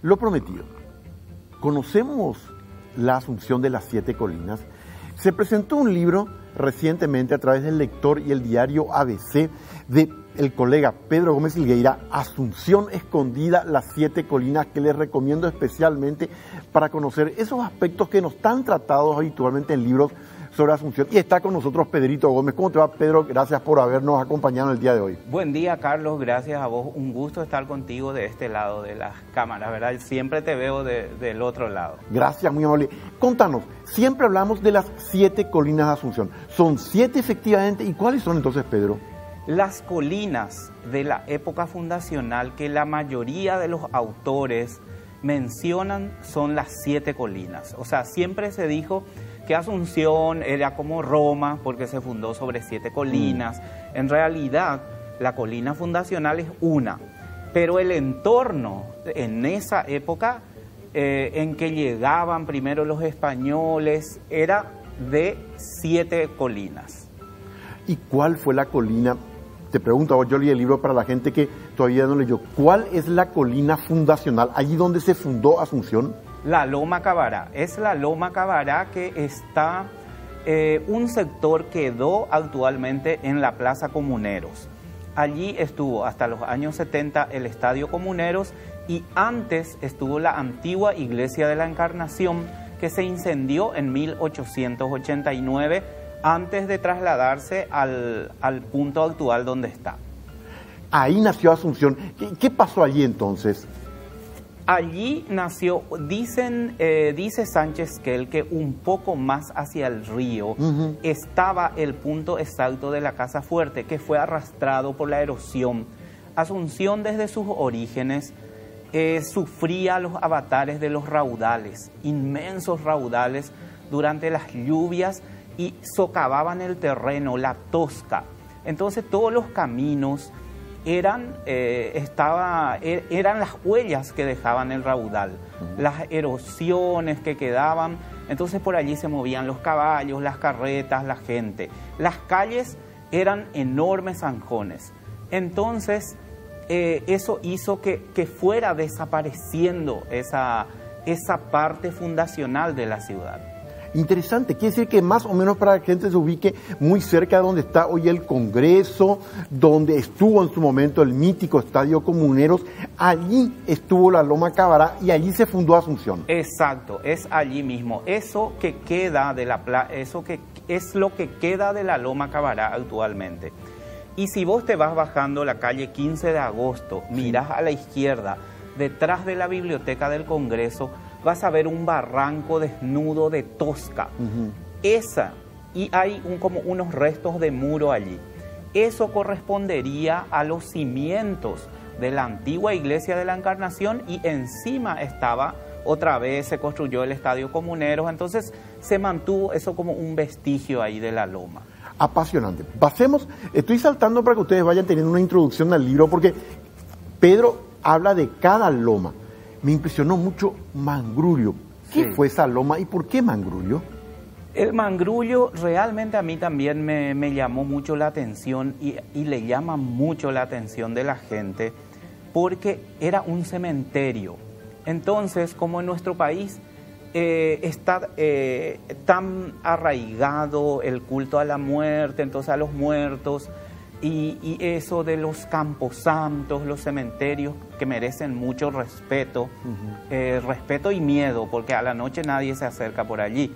Lo prometido. Conocemos la Asunción de las Siete Colinas. Se presentó un libro recientemente a través del Lector y el diario ABC del colega Pedro Gómez Higueira, Asunción Escondida, las Siete Colinas, que les recomiendo especialmente para conocer esos aspectos que no están tratados habitualmente en libros sobre Asunción. Y está con nosotros Pedrito Gómez. ¿Cómo te va, Pedro? Gracias por habernos acompañado el día de hoy. Buen día, Carlos. Gracias a vos. Un gusto estar contigo de este lado de las cámaras, ¿verdad? Siempre te veo del otro lado. Gracias, muy amable. Contanos, siempre hablamos de las Siete Colinas de Asunción. ¿Son 7 efectivamente? ¿Y cuáles son entonces, Pedro? Las colinas de la época fundacional que la mayoría de los autores mencionan son las 7 colinas. O sea, siempre se dijo que Asunción era como Roma porque se fundó sobre 7 colinas. En realidad, la colina fundacional es una, pero el entorno en esa época en que llegaban primero los españoles era de 7 colinas. ¿Y cuál fue la colina? Te pregunto, yo leí el libro para la gente que todavía no leyó. ¿Cuál es la colina fundacional, allí donde se fundó Asunción? La Loma Cabará. Es la Loma Cabará que está, un sector quedó actualmente en la Plaza Comuneros. Allí estuvo hasta los años 70 el Estadio Comuneros y antes estuvo la antigua Iglesia de la Encarnación que se incendió en 1889 antes de trasladarse al punto actual donde está. Ahí nació Asunción. ¿Qué pasó allí entonces? Allí nació, dice Sánchez Quel que un poco más hacia el río estaba el punto exacto de la Casa Fuerte, que fue arrastrado por la erosión. Asunción desde sus orígenes sufría los avatares de los raudales, inmensos raudales durante las lluvias y socavaban el terreno, la tosca. Entonces todos los caminos eran las huellas que dejaban el raudal, las erosiones que quedaban. Entonces por allí se movían los caballos, las carretas, la gente. Las calles eran enormes zanjones. Entonces eso hizo que fuera desapareciendo esa parte fundacional de la ciudad. Interesante, quiere decir que más o menos para que la gente se ubique muy cerca de donde está hoy el Congreso, donde estuvo en su momento el mítico Estadio Comuneros, allí estuvo la Loma Cabará y allí se fundó Asunción. Exacto, es allí mismo. Eso que queda de eso que es lo que queda de la Loma Cabará actualmente. Y si vos te vas bajando la calle 15 de agosto, mirás a la izquierda, detrás de la Biblioteca del Congreso, vas a ver un barranco desnudo de tosca. Y hay como unos restos de muro allí. Eso correspondería a los cimientos de la antigua Iglesia de la Encarnación y encima estaba, otra vez se construyó el Estadio Comuneros, entonces se mantuvo eso como un vestigio ahí de la loma. Apasionante. Pasemos, estoy saltando para que ustedes vayan teniendo una introducción al libro porque Pedro habla de cada loma. Me impresionó mucho Mangrullo. ¿Qué fue esa loma y por qué Mangrullo? El Mangrullo realmente a mí también me llamó mucho la atención y le llama mucho la atención de la gente porque era un cementerio. Entonces, como en nuestro país está tan arraigado el culto a la muerte, entonces a los muertos, y eso de los camposantos, los cementerios que merecen mucho respeto, respeto y miedo, porque a la noche nadie se acerca por allí,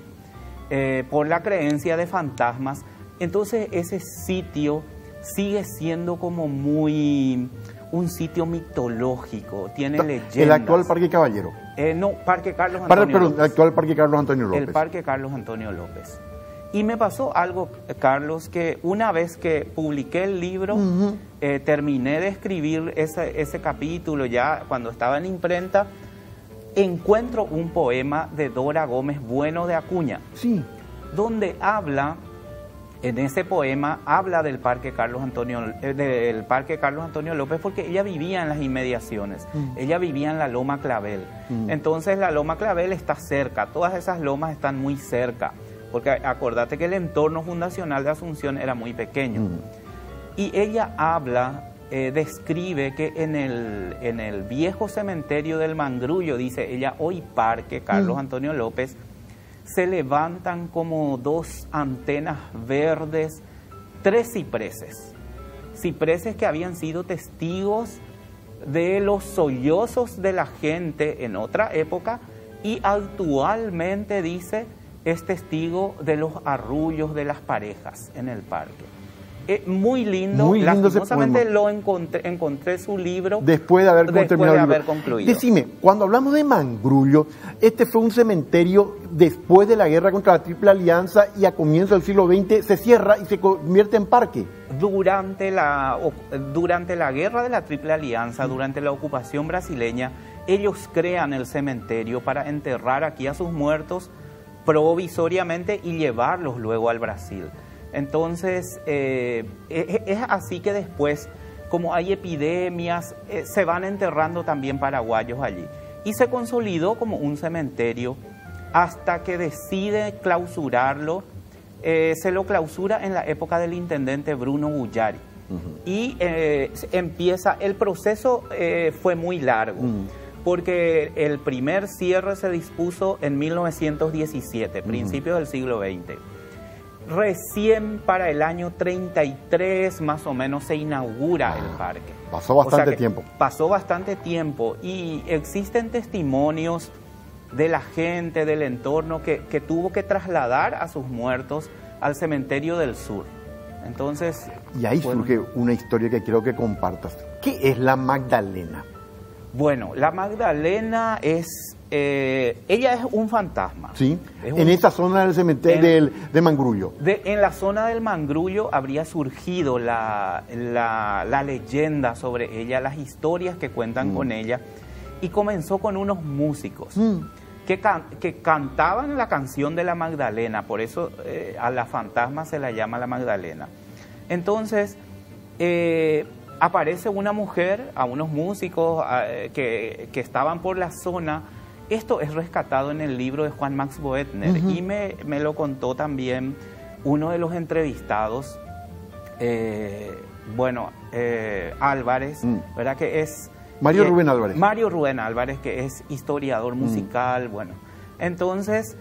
por la creencia de fantasmas. Entonces ese sitio sigue siendo como muy un sitio mitológico, tiene leyendas. ¿El actual Parque Caballero? No, Parque Carlos Antonio López. El actual Parque Carlos Antonio López. El Parque Carlos Antonio López. Y me pasó algo, Carlos, que una vez que publiqué el libro, terminé de escribir ese capítulo ya cuando estaba en imprenta, encuentro un poema de Dora Gómez Bueno de Acuña, donde habla, en ese poema, habla del Parque Carlos Antonio López porque ella vivía en las inmediaciones, ella vivía en la Loma Clavel. Entonces la Loma Clavel está cerca, todas esas lomas están muy cerca. Porque acordate que el entorno fundacional de Asunción era muy pequeño. Y ella habla describe que en el viejo cementerio del Mangrullo, dice ella, hoy parque, Carlos Antonio López, se levantan como 2 antenas verdes, 3 cipreses que habían sido testigos de los sollozos de la gente en otra época y actualmente, dice, es testigo de los arrullos de las parejas en el parque. Muy lindo, muy lindo. Lastimosamente lo encontré su libro después de haber concluido. Decime, cuando hablamos de Mangrullo, este fue un cementerio después de la guerra contra la Triple Alianza y a comienzos del siglo XX se cierra y se convierte en parque. Durante la guerra de la Triple Alianza, durante la ocupación brasileña, ellos crean el cementerio para enterrar aquí a sus muertos provisoriamente y llevarlos luego al Brasil. Entonces, es así que después, como hay epidemias, se van enterrando también paraguayos allí. Y se consolidó como un cementerio hasta que decide clausurarlo. Se lo clausura en la época del intendente Bruno Bullari. Y empieza, el proceso fue muy largo, porque el primer cierre se dispuso en 1917, principios del siglo XX. Recién para el año 33 más o menos se inaugura el parque. Pasó bastante tiempo. Pasó bastante tiempo y existen testimonios de la gente, del entorno que tuvo que trasladar a sus muertos al cementerio del sur. Entonces... Y ahí surge una historia que quiero que compartas. ¿Qué es la Magdalena? Bueno, la Magdalena es... ella es un fantasma. Sí, en esa zona del cementerio de Mangrullo. En la zona del Mangrullo habría surgido la leyenda sobre ella, las historias que cuentan con ella, y comenzó con unos músicos que cantaban la canción de la Magdalena, por eso a la fantasma se la llama la Magdalena. Entonces, aparece una mujer, a unos músicos que estaban por la zona. Esto es rescatado en el libro de Juan Max Boetner y me lo contó también uno de los entrevistados, Álvarez, ¿verdad? Que es... Mario Rubén Álvarez. Mario Rubén Álvarez, que es historiador musical, bueno. Entonces,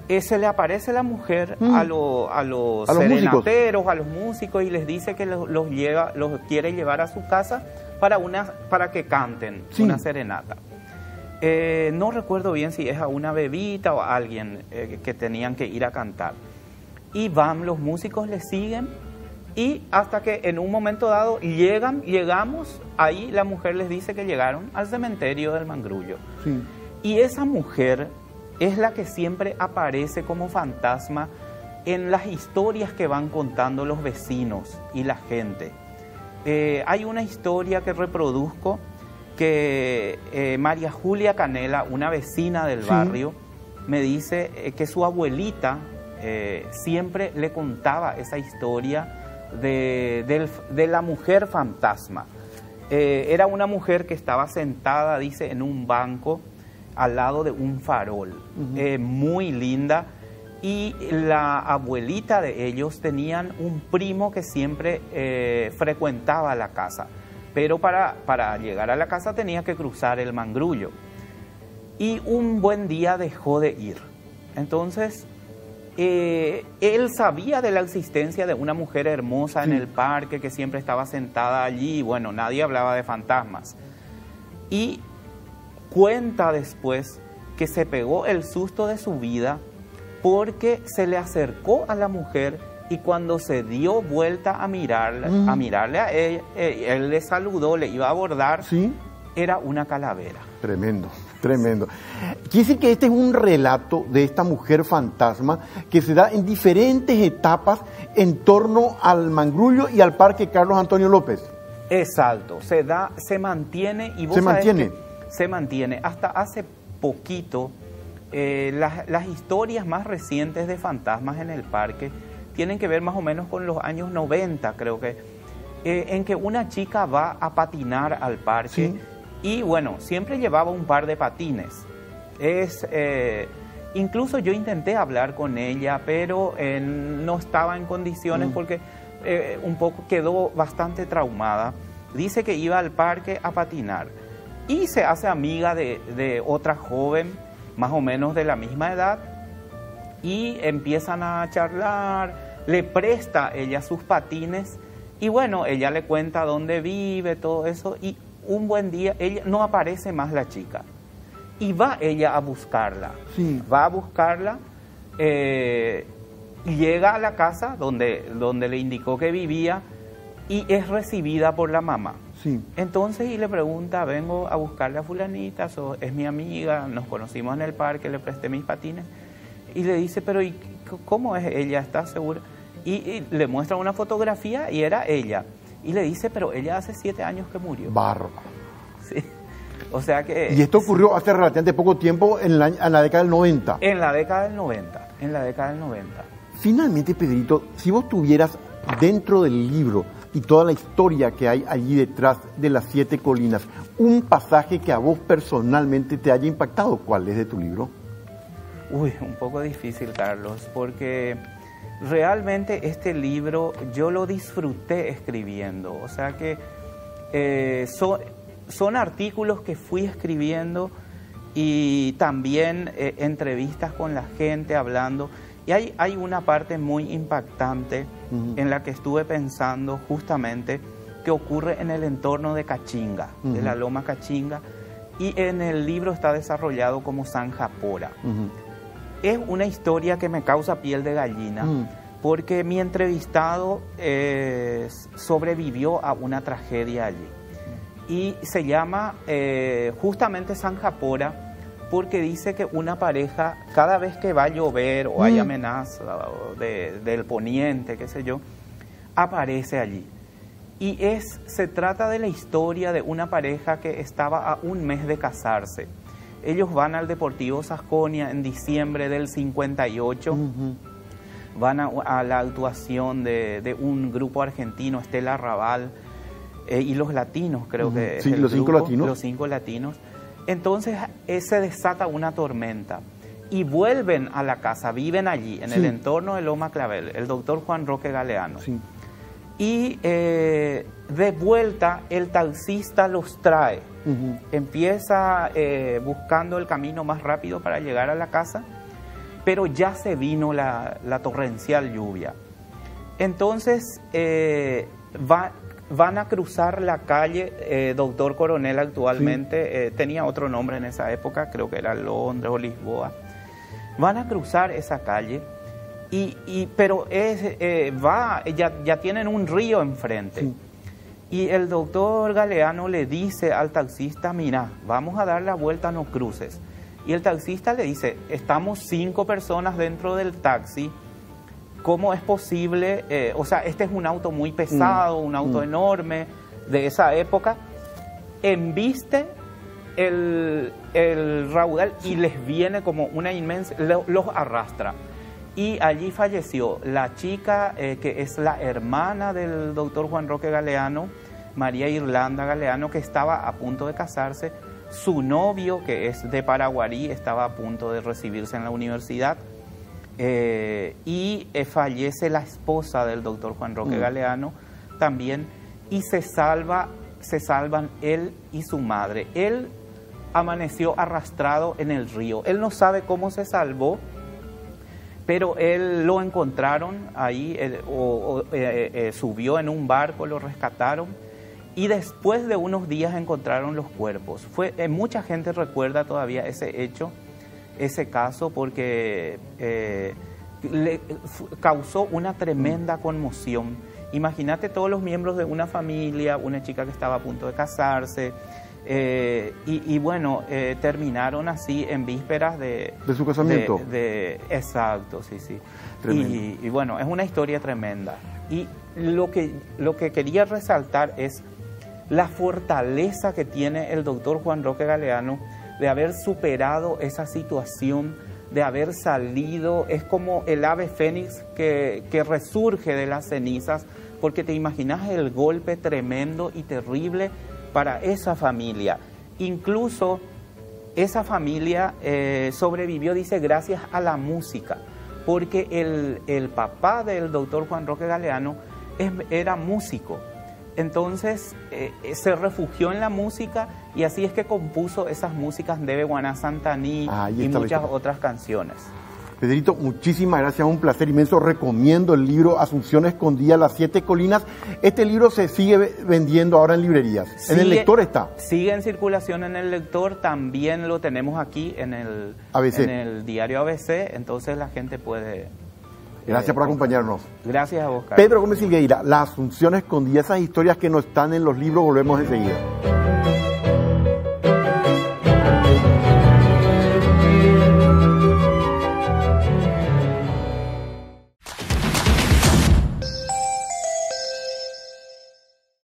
se le aparece la mujer a los serenateros, a los músicos, y les dice que los quiere llevar a su casa para que canten una serenata. No recuerdo bien si es a una bebita o a alguien que tenían que ir a cantar. Y van, los músicos les siguen, y hasta que en un momento dado llegamos, ahí la mujer les dice que llegaron al cementerio del Mangrullo. Sí. Y esa mujer es la que siempre aparece como fantasma en las historias que van contando los vecinos y la gente. Hay una historia que reproduzco, que María Julia Canela, una vecina del barrio, me dice que su abuelita siempre le contaba esa historia de la mujer fantasma. Era una mujer que estaba sentada, dice, en un banco al lado de un farol, muy linda, y la abuelita de ellos tenían un primo que siempre frecuentaba la casa, pero para llegar a la casa tenía que cruzar el Mangrullo, y un buen día dejó de ir. Entonces él sabía de la existencia de una mujer hermosa en el parque que siempre estaba sentada allí, y bueno, nadie hablaba de fantasmas, y cuenta después que se pegó el susto de su vida porque se le acercó a la mujer, y cuando se dio vuelta a mirarle a él le saludó, le iba a abordar, era una calavera. Tremendo, tremendo. Quiere decir que este es un relato de esta mujer fantasma que se da en diferentes etapas en torno al Mangrullo y al Parque Carlos Antonio López. Exacto, se mantiene, y vos se mantiene. Hasta hace poquito, las historias más recientes de fantasmas en el parque tienen que ver más o menos con los años 90, creo que, en que una chica va a patinar al parque, y bueno, siempre llevaba un par de patines. Incluso yo intenté hablar con ella, pero no estaba en condiciones porque un poco quedó bastante traumada. dice que iba al parque a patinar y se hace amiga de otra joven, más o menos de la misma edad, y empiezan a charlar, le presta ella sus patines y bueno, ella le cuenta dónde vive, todo eso, y un buen día ella no aparece más la chica y va ella a buscarla. Sí. Va a buscarla, llega a la casa donde le indicó que vivía y es recibida por la mamá. Sí. Entonces y le pregunta, vengo a buscarle a fulanita, es mi amiga, nos conocimos en el parque, le presté mis patines. Y le dice, pero ¿y cómo es ella? ¿Estás segura? Y le muestra una fotografía y era ella. Y le dice, pero ella hace 7 años que murió. Bárbaro. Sí. O sea que... Y esto ocurrió hace relativamente poco tiempo, en la década del 90. En la década del 90. En la década del 90. Finalmente, Pedrito, si vos tuvieras dentro del libro y toda la historia que hay allí detrás de las 7 colinas, un pasaje que a vos personalmente te haya impactado, ¿cuál es de tu libro? Uy, un poco difícil, Carlos, porque realmente este libro yo lo disfruté escribiendo. O sea que son artículos que fui escribiendo y también entrevistas con la gente hablando. Y hay una parte muy impactante en la que estuve pensando justamente que ocurre en el entorno de Cachinga, de la Loma Cachinga, y en el libro está desarrollado como San Japora. Es una historia que me causa piel de gallina, porque mi entrevistado sobrevivió a una tragedia allí. Y se llama justamente San Japora, porque dice que una pareja, cada vez que va a llover o hay amenaza del poniente, qué sé yo, aparece allí. Y se trata de la historia de una pareja que estaba a un mes de casarse. Ellos van al Deportivo Sajonia en diciembre del 58, van a la actuación de un grupo argentino, Estela Raval, y los latinos, creo que es sí, el los grupo, 5 latinos. Los 5 latinos. Entonces se desata una tormenta y vuelven a la casa, viven allí, en el entorno de Loma Clavel, el doctor Juan Roque Galeano. Sí. Y de vuelta el taxista los trae. Empieza buscando el camino más rápido para llegar a la casa, pero ya se vino la torrencial lluvia. Entonces van a cruzar la calle Doctor Coronel actualmente, tenía otro nombre en esa época, creo que era Londres o Lisboa. Van a cruzar esa calle, pero ya tienen un río enfrente. Sí. Y el doctor Galeano le dice al taxista, mira, vamos a dar la vuelta, no cruces. Y el taxista le dice, estamos 5 personas dentro del taxi, ¿cómo es posible? O sea, este es un auto muy pesado, un auto enorme de esa época. Embiste el raudal y les viene como una inmensa, los arrastra. Y allí falleció la chica que es la hermana del doctor Juan Roque Galeano, María Irlanda Galeano, que estaba a punto de casarse. Su novio, que es de Paraguarí, estaba a punto de recibirse en la universidad. Y fallece la esposa del doctor Juan Roque Galeano también. Y se salvan él y su madre. Él amaneció arrastrado en el río. Él no sabe cómo se salvó, pero él lo encontraron ahí, subió en un barco, lo rescataron y después de unos días encontraron los cuerpos. Mucha gente recuerda todavía ese hecho, ese caso, porque le causó una tremenda conmoción. Imagínate todos los miembros de una familia, una chica que estaba a punto de casarse, y bueno, terminaron así en vísperas de su casamiento. Exacto, sí. Y bueno, es una historia tremenda. Y lo que quería resaltar es la fortaleza que tiene el doctor Juan Roque Galeano de haber superado esa situación, de haber salido. Es como el ave fénix que resurge de las cenizas, porque te imaginas el golpe tremendo y terrible para esa familia. Incluso esa familia sobrevivió, dice, gracias a la música, porque el papá del doctor Juan Roque Galeano era músico. Entonces se refugió en la música y así es que compuso esas músicas de Guaná Santaní y muchas otras canciones. Pedrito, muchísimas gracias, un placer inmenso. Recomiendo el libro Asunción Escondida, Las Siete Colinas. Este libro se sigue vendiendo ahora en librerías. ¿En el lector está? Sigue en circulación en el lector, también lo tenemos aquí en el diario ABC, entonces la gente puede... Gracias por acompañarnos. Gracias a vos, Carlos. Pedro Gómez Silgueira, La Asunción Escondida, esas historias que no están en los libros, volvemos enseguida.